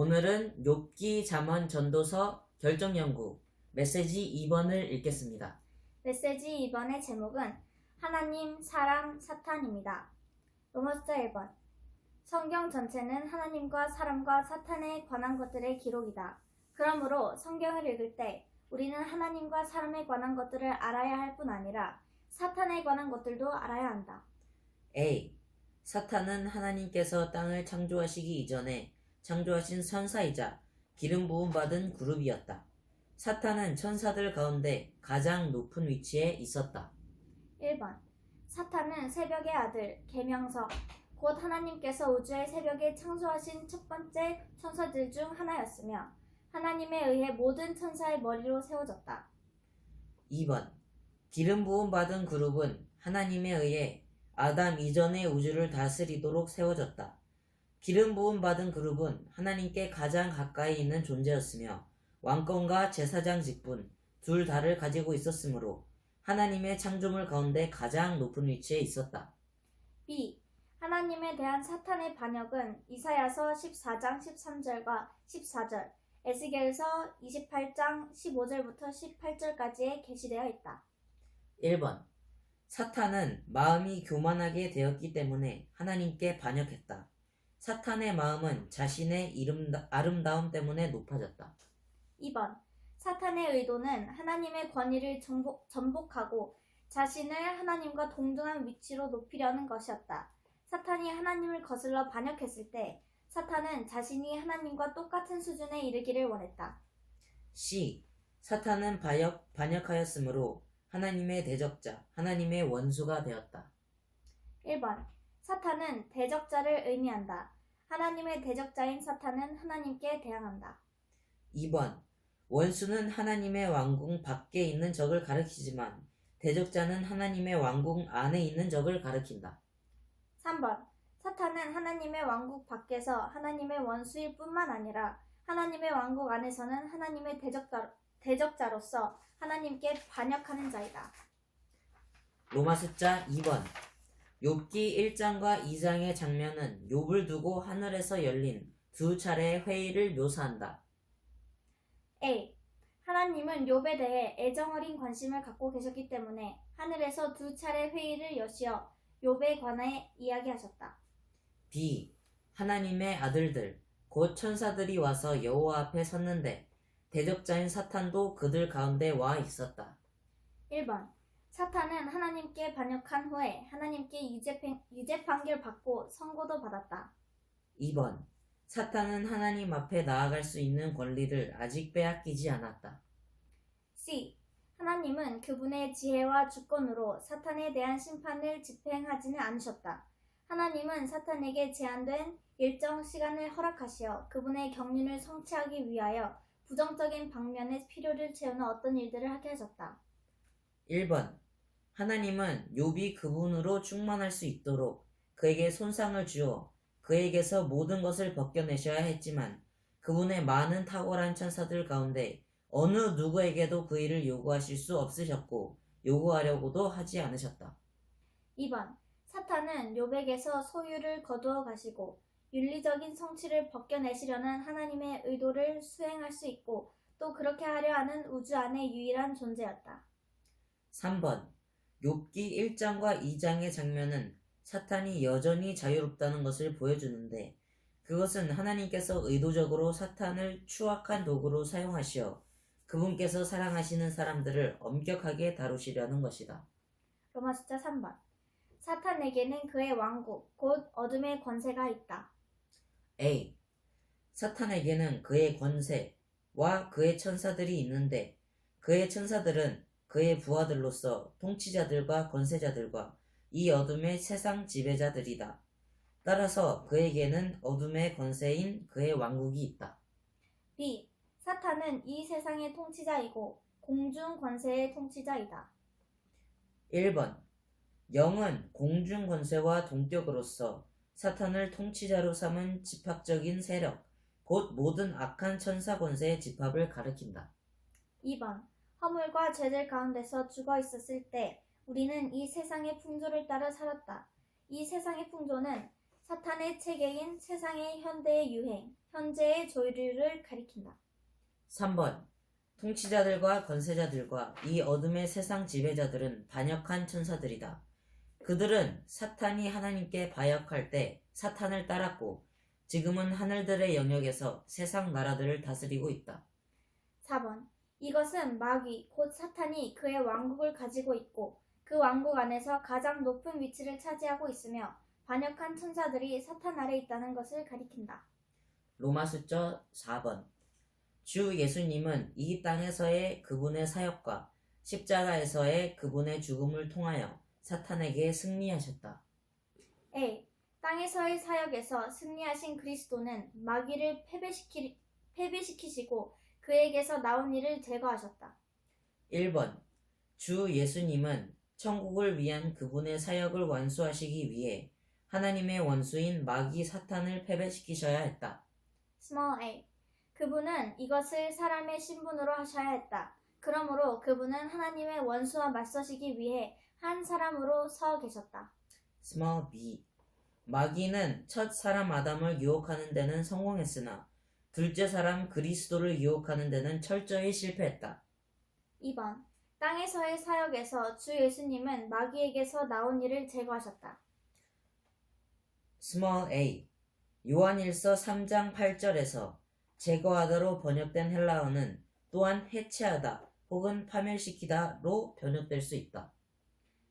오늘은 욥기 잠언 전도서 결정 연구 메시지 2번을 읽겠습니다. 메시지 이번의 제목은 하나님, 사람, 사탄입니다. 로마서 1번. 성경 전체는 하나님과 사람과 사탄에 관한 것들의 기록이다. 그러므로 성경을 읽을 때 우리는 하나님과 사람에 관한 것들을 알아야 할 뿐 아니라 사탄에 관한 것들도 알아야 한다. A. 사탄은 하나님께서 땅을 창조하시기 이전에 창조하신 천사이자 기름 부음 받은 그룹이었다. 사탄은 천사들 가운데 가장 높은 위치에 있었다. 1번. 사탄은 새벽의 아들, 계명석, 곧 하나님께서 우주의 새벽에 창조하신 첫 번째 천사들 중 하나였으며 하나님에 의해 모든 천사의 머리로 세워졌다. 2번. 기름 부음 받은 그룹은 하나님에 의해 아담 이전의 우주를 다스리도록 세워졌다. 기름 부음 받은 그룹은 하나님께 가장 가까이 있는 존재였으며 왕권과 제사장 직분 둘 다를 가지고 있었으므로 하나님의 창조물 가운데 가장 높은 위치에 있었다. B. 하나님에 대한 사탄의 반역은 이사야서 14장 13절과 14절, 에스겔서 28장 15절부터 18절까지에 게시되어 있다. 1번. 사탄은 마음이 교만하게 되었기 때문에 하나님께 반역했다. 사탄의 마음은 자신의 아름다움 때문에 높아졌다. 2번. 사탄의 의도는 하나님의 권위를 전복하고 자신을 하나님과 동등한 위치로 높이려는 것이었다. 사탄이 하나님을 거슬러 반역했을 때 사탄은 자신이 하나님과 똑같은 수준에 이르기를 원했다. C. 사탄은 반역하였으므로 하나님의 대적자, 하나님의 원수가 되었다. 1번. 사탄은 대적자를 의미한다. 하나님의 대적자인 사탄은 하나님께 대항한다. 2번. 원수는 하나님의 왕궁 밖에 있는 적을 가리키지만 대적자는 하나님의 왕궁 안에 있는 적을 가리킨다. 3번. 사탄은 하나님의 왕국 밖에서 하나님의 원수일 뿐만 아니라 하나님의 왕국 안에서는 하나님의 대적자로서 하나님께 반역하는 자이다. 로마 숫자 2번. 욥기 1장과 2장의 장면은 욥을 두고 하늘에서 열린 두 차례의 회의를 묘사한다. A. 하나님은 욥에 대해 애정어린 관심을 갖고 계셨기 때문에 하늘에서 두 차례 회의를 여시어 욥에 관해 이야기하셨다. B. 하나님의 아들들, 곧 천사들이 와서 여호와 앞에 섰는데 대적자인 사탄도 그들 가운데 와 있었다. 1번. 사탄은 하나님께 반역한 후에 하나님께 유죄 판결 받고 선고도 받았다. 2번. 사탄은 하나님 앞에 나아갈 수 있는 권리를 아직 빼앗기지 않았다. C. 하나님은 그분의 지혜와 주권으로 사탄에 대한 심판을 집행하지는 않으셨다. 하나님은 사탄에게 제한된 일정 시간을 허락하시어 그분의 경륜을 성취하기 위하여 부정적인 방면의 필요를 채우는 어떤 일들을 하게 하셨다. 1번. 하나님은 욥이 그분으로 충만할 수 있도록 그에게 손상을 주어 그에게서 모든 것을 벗겨내셔야 했지만 그분의 많은 탁월한 천사들 가운데 어느 누구에게도 그 일을 요구하실 수 없으셨고 요구하려고도 하지 않으셨다. 2번. 사탄은 욥에게서 소유를 거두어 가시고 윤리적인 성취를 벗겨내시려는 하나님의 의도를 수행할 수 있고 또 그렇게 하려 하는 우주 안의 유일한 존재였다. 3번. 욥기 1장과 2장의 장면은 사탄이 여전히 자유롭다는 것을 보여주는데 그것은 하나님께서 의도적으로 사탄을 추악한 도구로 사용하시어 그분께서 사랑하시는 사람들을 엄격하게 다루시려는 것이다. 로마 숫자 3번. 사탄에게는 그의 왕국, 곧 어둠의 권세가 있다. A. 사탄에게는 그의 권세와 그의 천사들이 있는데 그의 천사들은 그의 부하들로서 통치자들과 권세자들과 이 어둠의 세상 지배자들이다. 따라서 그에게는 어둠의 권세인 그의 왕국이 있다. B. 사탄은 이 세상의 통치자이고 공중 권세의 통치자이다. 1번. 영은 공중 권세와 동격으로서 사탄을 통치자로 삼은 집합적인 세력, 곧 모든 악한 천사 권세의 집합을 가리킨다. 2번. 허물과 죄들 가운데서 죽어 있었을 때 우리는 이 세상의 풍조를 따라 살았다. 이 세상의 풍조는 사탄의 체계인 세상의 현대의 유행, 현재의 조류를 가리킨다. 3번. 통치자들과 권세자들과 이 어둠의 세상 지배자들은 반역한 천사들이다. 그들은 사탄이 하나님께 반역할 때 사탄을 따랐고 지금은 하늘들의 영역에서 세상 나라들을 다스리고 있다. 4번. 이것은 마귀, 곧 사탄이 그의 왕국을 가지고 있고 그 왕국 안에서 가장 높은 위치를 차지하고 있으며 반역한 천사들이 사탄 아래 있다는 것을 가리킨다. 로마숫자 4번. 주 예수님은 이 땅에서의 그분의 사역과 십자가에서의 그분의 죽음을 통하여 사탄에게 승리하셨다. A. 땅에서의 사역에서 승리하신 그리스도는 마귀를 패배시키시고 그에게서 나온 일을 제거하셨다. 1번. 주 예수님은 천국을 위한 그분의 사역을 완수하시기 위해 하나님의 원수인 마귀 사탄을 패배시키셔야 했다. Small a. 그분은 이것을 사람의 신분으로 하셔야 했다. 그러므로 그분은 하나님의 원수와 맞서시기 위해 한 사람으로 서 계셨다. Small b. 마귀는 첫 사람 아담을 유혹하는 데는 성공했으나 둘째 사람 그리스도를 유혹하는 데는 철저히 실패했다. 2번. 땅에서의 사역에서 주 예수님은 마귀에게서 나온 일을 제거하셨다. Small a. 요한일서 3장 8절에서 제거하다로 번역된 헬라어는 또한 해체하다 혹은 파멸시키다로 번역될 수 있다.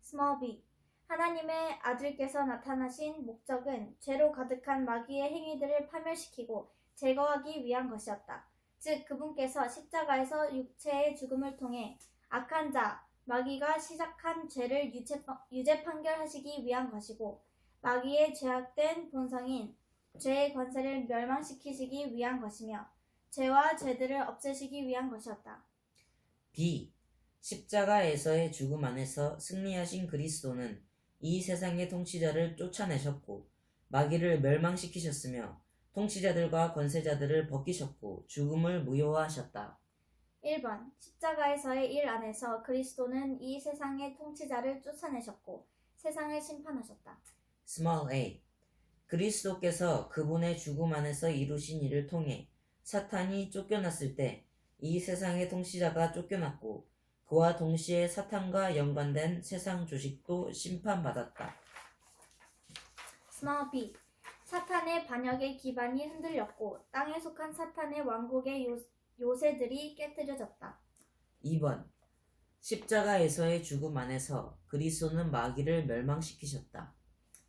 Small b. 하나님의 아들께서 나타나신 목적은 죄로 가득한 마귀의 행위들을 파멸시키고 제거하기 위한 것이었다. 즉 그분께서 십자가에서 육체의 죽음을 통해 악한 자, 마귀가 시작한 죄를 유죄 판결하시기 위한 것이고 마귀의 죄악된 본성인 죄의 권세를 멸망시키시기 위한 것이며 죄와 죄들을 없애시기 위한 것이었다. B. 십자가에서의 죽음 안에서 승리하신 그리스도는 이 세상의 통치자를 쫓아내셨고 마귀를 멸망시키셨으며 통치자들과 권세자들을 벗기셨고 죽음을 무효화하셨다. 1번. 십자가에서의 일 안에서 그리스도는 이 세상의 통치자를 쫓아내셨고 세상을 심판하셨다. Small a. 그리스도께서 그분의 죽음 안에서 이루신 일을 통해 사탄이 쫓겨났을 때 이 세상의 통치자가 쫓겨났고 그와 동시에 사탄과 연관된 세상 조직도 심판받았다. Small b. 사탄의 반역의 기반이 흔들렸고 땅에 속한 사탄의 왕국의 요새들이 깨뜨려졌다. 2번. 십자가에서의 죽음 안에서 그리스도는 마귀를 멸망시키셨다.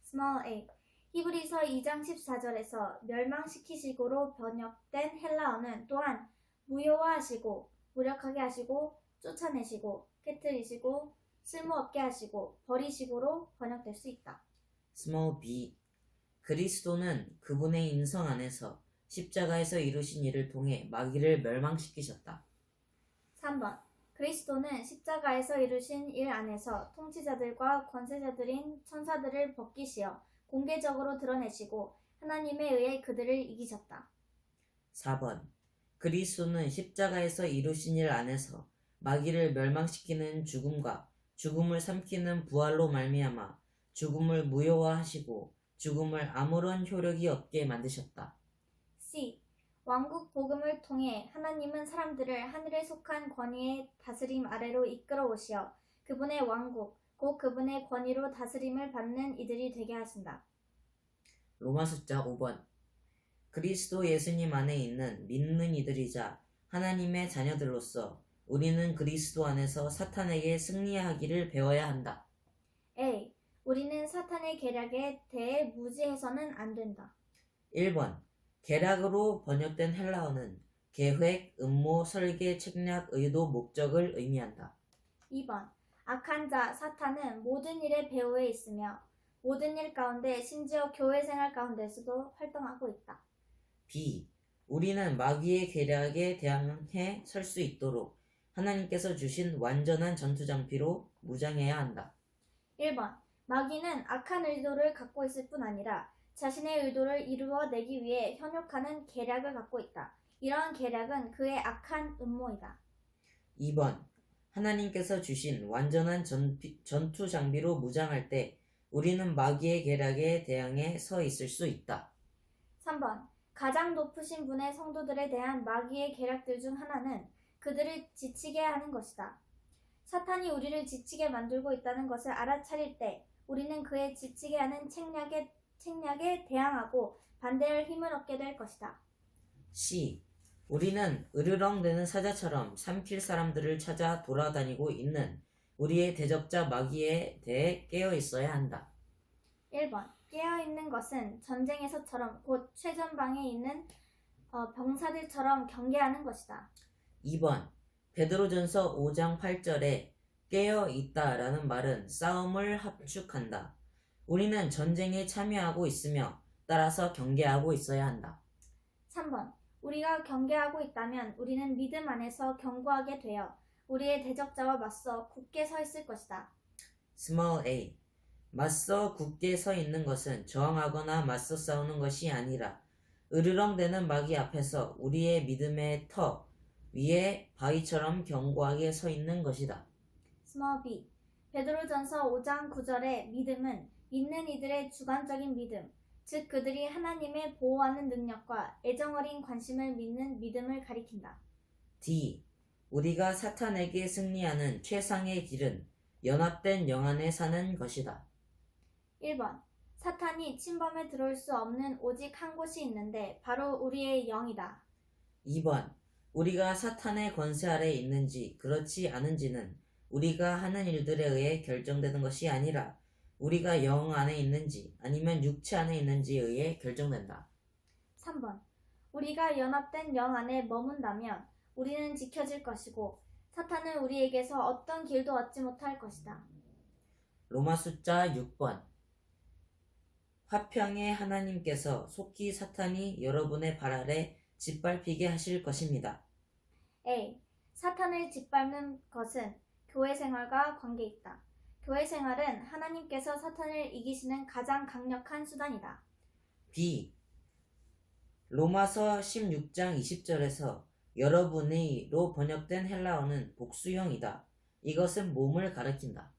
Small a. 히브리서 2장 14절에서 멸망시키시고로 번역된 헬라어는 또한 무효화하시고 무력하게 하시고 쫓아내시고 깨뜨리시고 쓸모없게 하시고 버리시고로 번역될 수 있다. Small b. 그리스도는 그분의 인성 안에서 십자가에서 이루신 일을 통해 마귀를 멸망시키셨다. 3번. 그리스도는 십자가에서 이루신 일 안에서 통치자들과 권세자들인 천사들을 벗기시어 공개적으로 드러내시고 하나님에 의해 그들을 이기셨다. 4번. 그리스도는 십자가에서 이루신 일 안에서 마귀를 멸망시키는 죽음과 죽음을 삼키는 부활로 말미암아 죽음을 무효화하시고 죽음을 아무런 효력이 없게 만드셨다. C. 왕국 복음을 통해 하나님은 사람들을 하늘에 속한 권위의 다스림 아래로 이끌어 오시어 그분의 왕국, 곧 그분의 권위로 다스림을 받는 이들이 되게 하신다. 로마숫자 5번. 그리스도 예수님 안에 있는 믿는 이들이자 하나님의 자녀들로서 우리는 그리스도 안에서 사탄에게 승리하기를 배워야 한다. A. 우리는 사탄의 계략에 대해 무지해서는 안 된다. 1번. 계략으로 번역된 헬라어는 계획, 음모, 설계, 책략, 의도, 목적을 의미한다. 2번. 악한 자 사탄은 모든 일의 배후에 있으며 모든 일 가운데 심지어 교회 생활 가운데서도 활동하고 있다. B. 우리는 마귀의 계략에 대항해 설 수 있도록 하나님께서 주신 완전한 전투장비로 무장해야 한다. 1번. 마귀는 악한 의도를 갖고 있을 뿐 아니라 자신의 의도를 이루어내기 위해 현혹하는 계략을 갖고 있다. 이러한 계략은 그의 악한 음모이다. 2번. 하나님께서 주신 완전한 전투장비로 무장할 때 우리는 마귀의 계략에 대항해 서 있을 수 있다. 3번. 가장 높으신 분의 성도들에 대한 마귀의 계략들 중 하나는 그들을 지치게 하는 것이다. 사탄이 우리를 지치게 만들고 있다는 것을 알아차릴 때 우리는 그의 지치게 하는 책략에 대항하고 반대할 힘을 얻게 될 것이다. C. 우리는 으르렁대는 사자처럼 삼킬 사람들을 찾아 돌아다니고 있는 우리의 대적자 마귀에 대해 깨어 있어야 한다. 1번. 깨어있는 것은 전쟁에서처럼 곧 최전방에 있는 병사들처럼 경계하는 것이다. 2번. 베드로전서 5장 8절에 깨어 있다라는 말은 싸움을 합축한다. 우리는 전쟁에 참여하고 있으며 따라서 경계하고 있어야 한다. 3번. 우리가 경계하고 있다면 우리는 믿음 안에서 견고하게 되어 우리의 대적자와 맞서 굳게 서 있을 것이다. Small a. 맞서 굳게 서 있는 것은 저항하거나 맞서 싸우는 것이 아니라 으르렁대는 마귀 앞에서 우리의 믿음의 터 위에 바위처럼 견고하게 서 있는 것이다. Small b. 베드로전서 5장 9절의 믿음은 믿는 이들의 주관적인 믿음, 즉 그들이 하나님의 보호하는 능력과 애정어린 관심을 믿는 믿음을 가리킨다. D. 우리가 사탄에게 승리하는 최상의 길은 연합된 영 안에 사는 것이다. 1번. 사탄이 침범에 들어올 수 없는 오직 한 곳이 있는데 바로 우리의 영이다. 2번. 우리가 사탄의 권세 아래 있는지 그렇지 않은지는 우리가 하는 일들에 의해 결정되는 것이 아니라 우리가 영 안에 있는지 아니면 육체 안에 있는지에 의해 결정된다. 3번. 우리가 연합된 영 안에 머문다면 우리는 지켜질 것이고 사탄은 우리에게서 어떤 길도 얻지 못할 것이다. 로마 숫자 6번. 화평의 하나님께서 속히 사탄이 여러분의 발 아래 짓밟히게 하실 것입니다. A. 사탄을 짓밟는 것은 교회 생활과 관계 있다. 교회 생활은 하나님께서 사탄을 이기시는 가장 강력한 수단이다. B. 로마서 16장 20절에서 여러분의로 번역된 헬라어는 복수형이다. 이것은 몸을 가리킨다.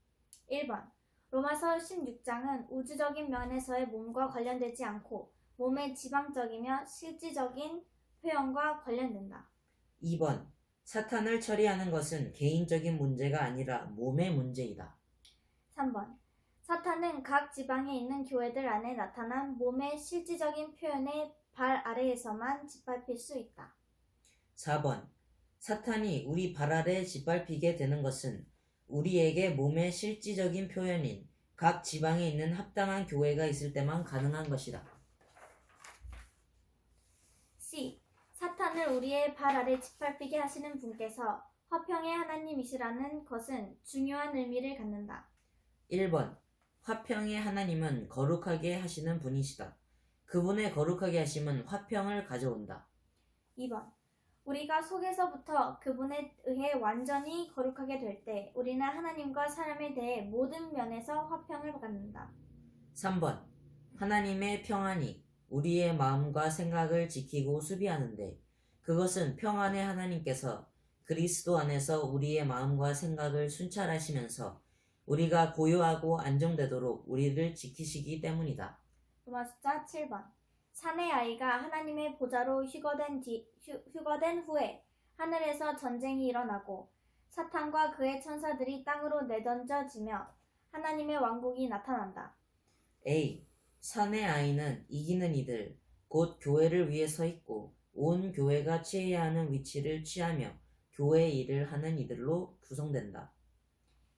1번. 로마서 16장은 우주적인 면에서의 몸과 관련되지 않고 몸의 지방적이며 실질적인 표현과 관련된다. 2번. 사탄을 처리하는 것은 개인적인 문제가 아니라 몸의 문제이다. 3번. 사탄은 각 지방에 있는 교회들 안에 나타난 몸의 실질적인 표현의 발 아래에서만 짓밟힐 수 있다. 4번. 사탄이 우리 발 아래 짓밟히게 되는 것은 우리에게 몸의 실질적인 표현인 각 지방에 있는 합당한 교회가 있을 때만 가능한 것이다. C. 사탄을 우리의 발 아래 짓밟히게 하시는 분께서 화평의 하나님이시라는 것은 중요한 의미를 갖는다. 1번. 화평의 하나님은 거룩하게 하시는 분이시다. 그분의 거룩하게 하심은 화평을 가져온다. 2번. 우리가 속에서부터 그분에 의해 완전히 거룩하게 될 때 우리는 하나님과 사람에 대해 모든 면에서 화평을 갖는다. 3번. 하나님의 평안이 우리의 마음과 생각을 지키고 수비하는데 그것은 평안의 하나님께서 그리스도 안에서 우리의 마음과 생각을 순찰하시면서 우리가 고요하고 안정되도록 우리를 지키시기 때문이다. 로마 숫자 7번. 사내 아이가 하나님의 보좌로 휴거된 후에 하늘에서 전쟁이 일어나고 사탄과 그의 천사들이 땅으로 내던져지며 하나님의 왕국이 나타난다. A. 사내 아이는 이기는 이들, 곧 교회를 위해 서 있고 온 교회가 취해야 하는 위치를 취하며 교회 일을 하는 이들로 구성된다.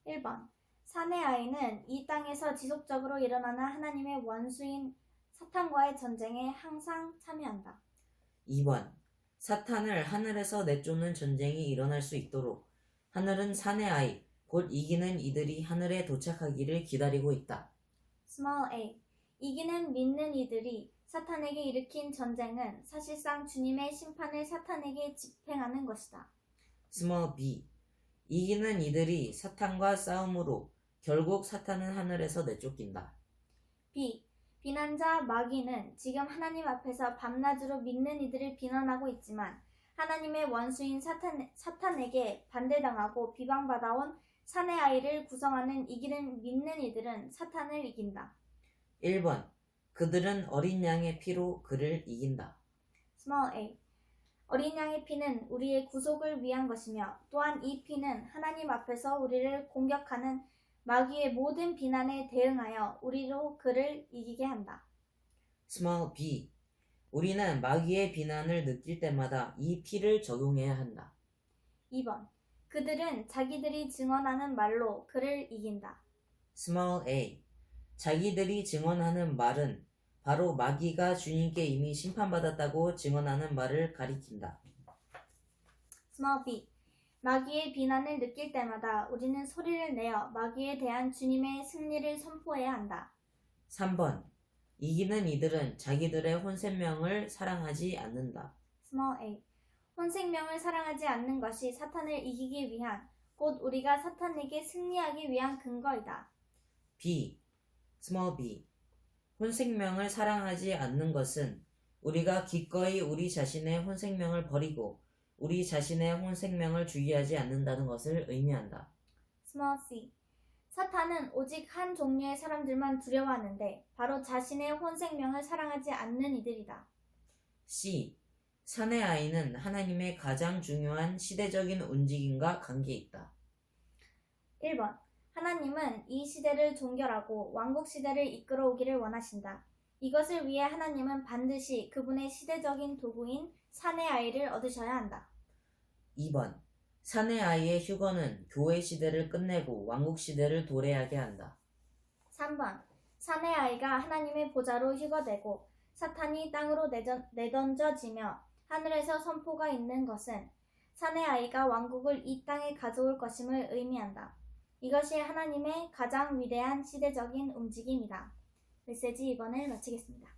1번. 사내 아이는 이 땅에서 지속적으로 일어나는 하나님의 원수인 사탄과의 전쟁에 항상 참여한다. 2번. 사탄을 하늘에서 내쫓는 전쟁이 일어날 수 있도록 하늘은 사내 아이, 곧 이기는 이들이 하늘에 도착하기를 기다리고 있다. Small a. 이기는 믿는 이들이 사탄에게 일으킨 전쟁은 사실상 주님의 심판을 사탄에게 집행하는 것이다. Small b. 이기는 이들이 사탄과 싸움으로 결국 사탄은 하늘에서 내쫓긴다. B. 비난자 마귀는 지금 하나님 앞에서 밤낮으로 믿는 이들을 비난하고 있지만 하나님의 원수인 사탄에게 반대당하고 비방받아온 사내 아이를 구성하는 이기는 믿는 이들은 사탄을 이긴다. 1번. 그들은 어린 양의 피로 그를 이긴다. Small a. 어린 양의 피는 우리의 구속을 위한 것이며 또한 이 피는 하나님 앞에서 우리를 공격하는 마귀의 모든 비난에 대응하여 우리로 그를 이기게 한다. Small b. 우리는 마귀의 비난을 느낄 때마다 이 피를 적용해야 한다. 2번. 그들은 자기들이 증언하는 말로 그를 이긴다. Small a. 자기들이 증언하는 말은 바로 마귀가 주님께 이미 심판받았다고 증언하는 말을 가리킨다. Small b. 마귀의 비난을 느낄 때마다 우리는 소리를 내어 마귀에 대한 주님의 승리를 선포해야 한다. 3번. 이기는 이들은 자기들의 혼생명을 사랑하지 않는다. Small a. 혼생명을 사랑하지 않는 것이 사탄을 이기기 위한 곧 우리가 사탄에게 승리하기 위한 근거이다. b. Small b. 혼생명을 사랑하지 않는 것은 우리가 기꺼이 우리 자신의 혼생명을 버리고 우리 자신의 혼생명을 주의하지 않는다는 것을 의미한다. Small c. 사탄은 오직 한 종류의 사람들만 두려워하는데 바로 자신의 혼생명을 사랑하지 않는 이들이다. c. 사내 아이는 하나님의 가장 중요한 시대적인 움직임과 관계있다. 1번. 하나님은 이 시대를 종결하고 왕국 시대를 이끌어오기를 원하신다. 이것을 위해 하나님은 반드시 그분의 시대적인 도구인 사내 아이를 얻으셔야 한다. 2번. 사내 아이의 휴거는 교회 시대를 끝내고 왕국 시대를 도래하게 한다. 3번. 사내 아이가 하나님의 보좌로 휴거되고 사탄이 땅으로 내던져지며 하늘에서 선포가 있는 것은 사내 아이가 왕국을 이 땅에 가져올 것임을 의미한다. 이것이 하나님의 가장 위대한 시대적인 움직임이다. 메시지 2번을 마치겠습니다.